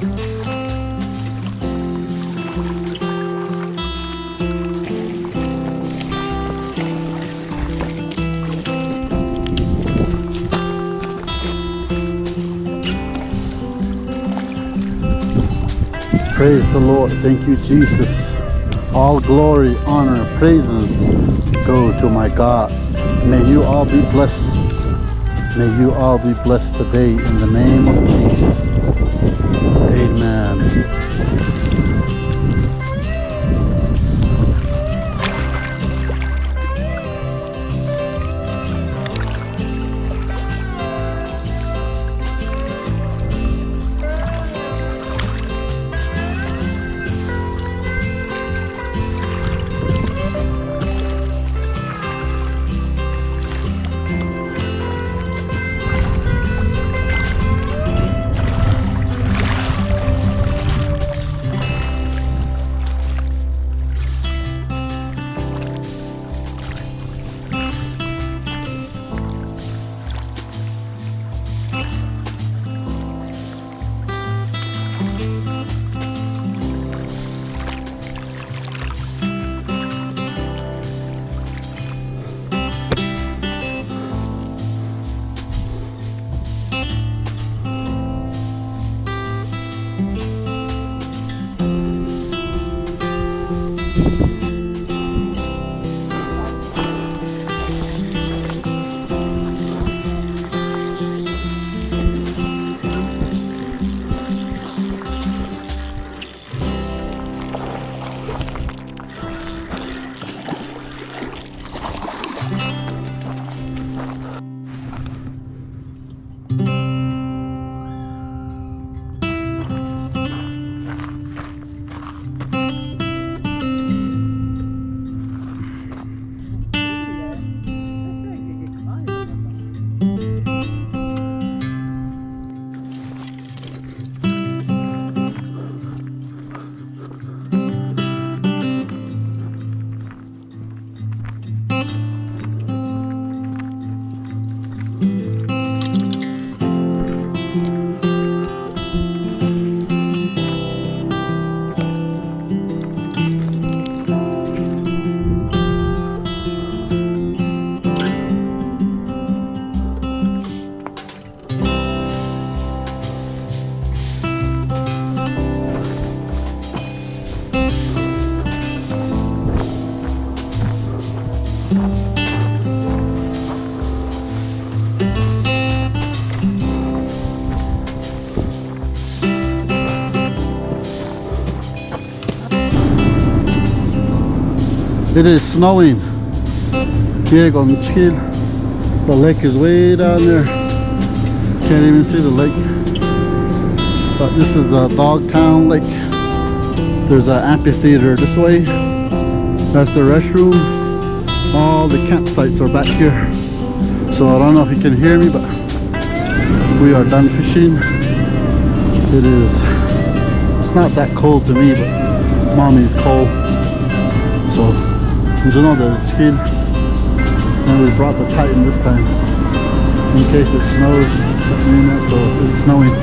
Praise the Lord. Thank you, Jesus. All glory, honor, praises go to my God. May you all be blessed. May you all be blessed today in the name of Jesus. Amen. It is snowing here on Chill. The lake is way down there. Can't even see the lake. But this is a Dogtown Lake. There's an amphitheater this way. That's the restroom. All the campsites are back here. So I don't know if you can hear me, but we are done fishing. It's not that cold to me, but mommy's cold. So you know the Chill, and we brought the Titan this time in case it snows. So it's snowing.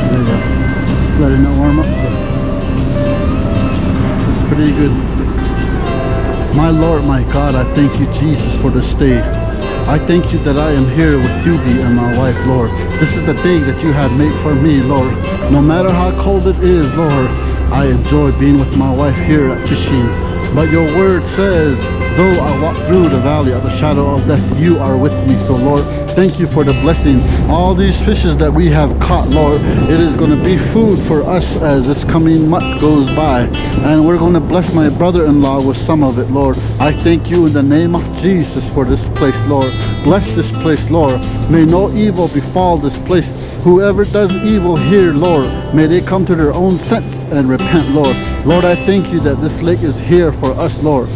There you go. Letting it warm up. So it's pretty good. My Lord, my God, I thank you, Jesus, for this day. I thank you that I am here with Doobie and my wife, Lord. This is the day that you have made for me, Lord. No matter how cold it is, Lord, I enjoy being with my wife here at fishing. But your word says, though I walk through the valley of the shadow of death, you are with me. So Lord, thank you for the blessing. All these fishes that we have caught, Lord, it is going to be food for us as this coming month goes by. And we're going to bless my brother-in-law with some of it, Lord. I thank you in the name of Jesus for this place, Lord. Bless this place, Lord. May no evil befall this place. Whoever does evil here, Lord, may they come to their own sense and repent, Lord. Lord, I thank you that this lake is here for us, Lord.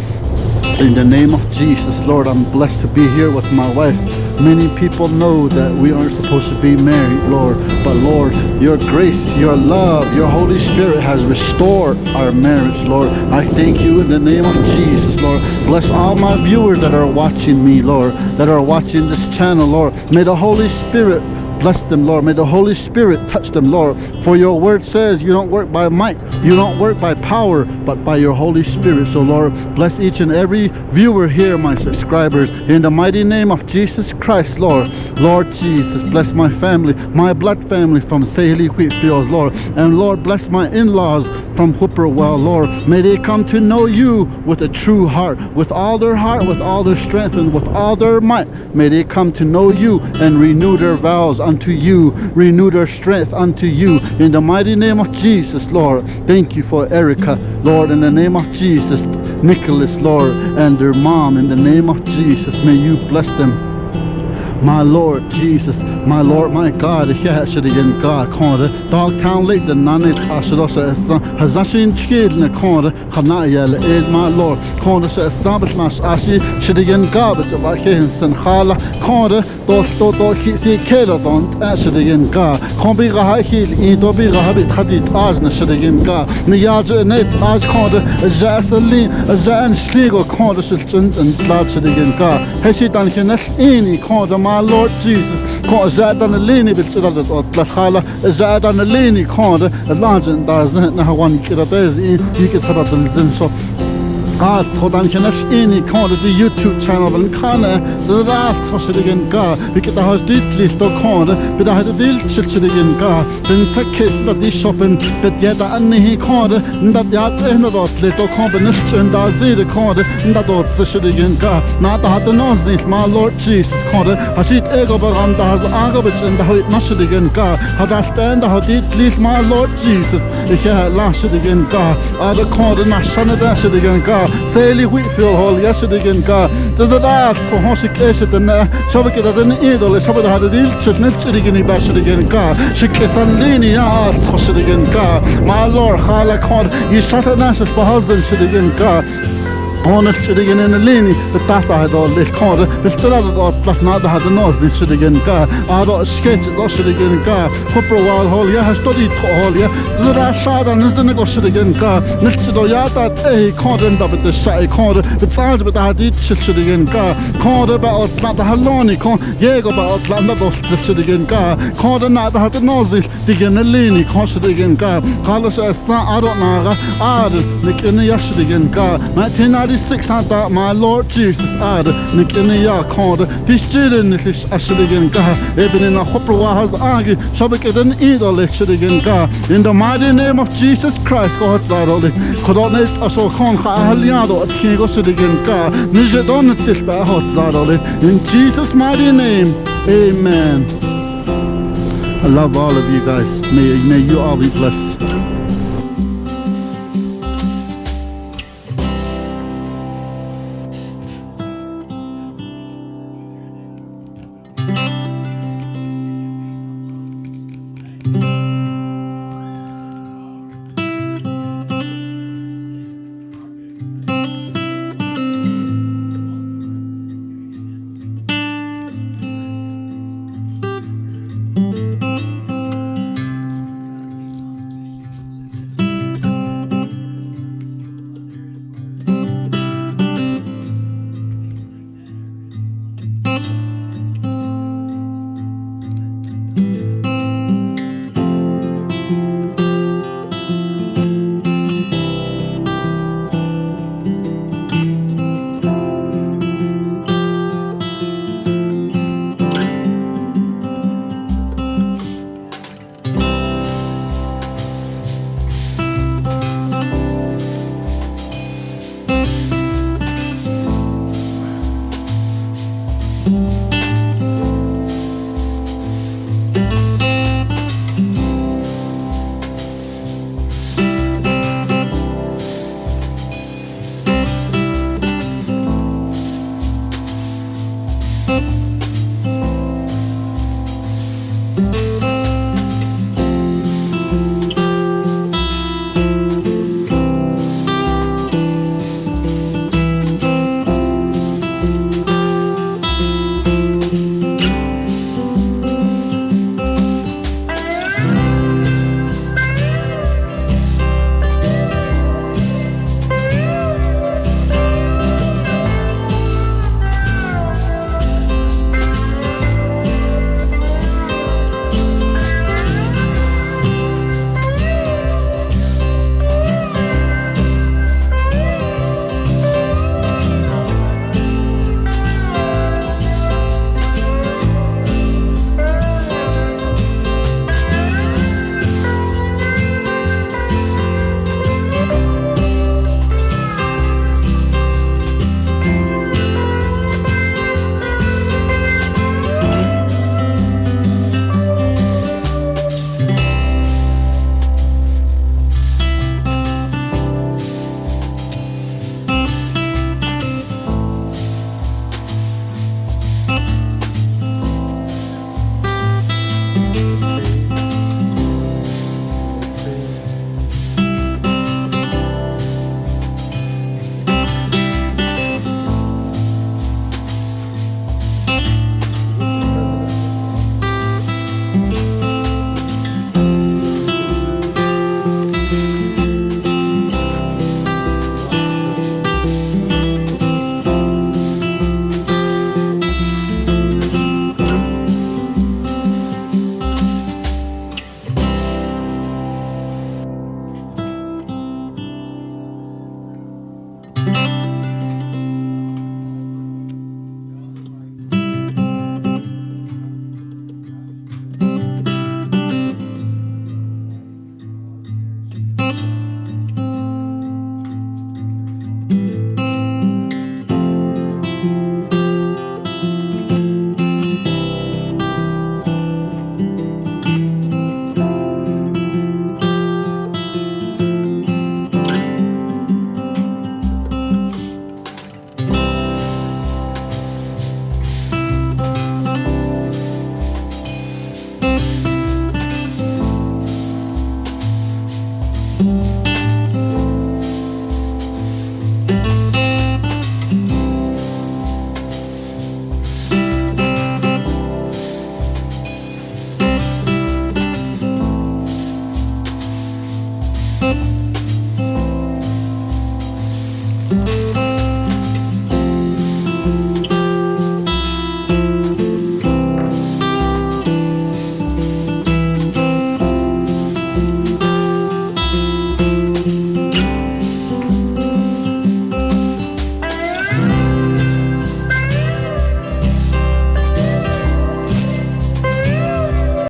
In the name of Jesus, Lord, I'm blessed to be here with my wife. Many people know that we aren't supposed to be married, Lord. But Lord, your grace, your love, your Holy Spirit has restored our marriage, Lord. I thank you in the name of Jesus, Lord. Bless all my viewers that are watching me, Lord, that are watching this channel, Lord. May the Holy Spirit bless them, Lord. May the Holy Spirit touch them, Lord. For your word says you don't work by might, you don't work by power, but by your Holy Spirit. So, Lord, bless each and every viewer here, my subscribers, in the mighty name of Jesus Christ, Lord. Lord Jesus, bless my family, my blood family from Saley Wheatfields, Lord. And Lord, bless my in-laws from Whippoorwill, Lord. May they come to know you with a true heart, with all their heart, with all their strength, and with all their might. May they come to know you and renew their vows unto you, renew their strength unto you. In the mighty name of Jesus, Lord. Thank you for Erica, Lord, in the name of Jesus. Nicholas, Lord, and their mom, in the name of Jesus. May you bless them. My Lord Jesus, my Lord, my God, here should again God, corner, Dogtown Lake, the Nanny Tashadosa, Hazashin Chid in the corner, Hanayel, aid my Lord, corner says Sabbath Ashi, should again garbage of our hands and Hala, corner, Dosto, Hisi, Keladon, should again God, Combi Rahil, Idobi Rahabit, Hadit, Ajna, should again God, Niaja, Net, Aj corner, Jasalin, Zan Schlegel, corner, and Glad should again God, Heshitan Hinesh, any corner, my Lord Jesus, زاد أنا ليني بالشدة الخالة زاد أنا ليني كون اللانجن دازن نهوان كده تازين يكسر الزنشو قال خدان كناش إني كون the YouTube channel بالكانة ذات خشدين كا بكده هجديت ليستو كون بده هديل شلشدين كا بنسكيس بدي شوفن بديدا أنهي كون ندات يات إحنا دوت ليتو كون بنشش إن دازيد كون ندات شلشدين كا نات هذا نازل ما Lord Jesus كون هشيت إيجو بغام داز آغبش إن ده هيت نشدين كا هذا ستان ده هديت ليس ما Lord Jesus إيه لا شدين كا هذا كون نشان ده شدين كا Saley Wheatfield Hall yesterday God. The last for Hoshi Keshet and Shabak than Idol, Shabbat had a deal, Chitnitchigini Bashad again God. She kissed on Lini out, Hoshid again God. My Lord, Hala Kod, you shut a national for husband, should again God. Honest should again in the lini, the Tata had all this corner, the still out plus not had the nose, this should again car. I don't sketch it, should again car. Whippoorwill Hall, yeah, has studied Hall, yeah. The last side and isn't it, should again car. Mr. Doyata, a corner end up at the side corner, the sides with the hadith should again car. Corner about Atlanta Haloni, Jago about Atlanta, should again car. Corner not had the nose, digging the lini, should again car. Carlos as I don't know, Nick in the Yashid again car. 1996 my Lord Jesus ad Nikinia called his children is Ashligan Ka, even in a Hopra has argued, Shabakadan Idol Shiligan Ka, in the mighty name of Jesus Christ, God Zaroli, Codonet Asokon Haliado at Kingo Shiligan Ka, Nijadon Tishba Hot Zaroli, in Jesus' mighty name, amen. I love all of you guys. May you all be blessed.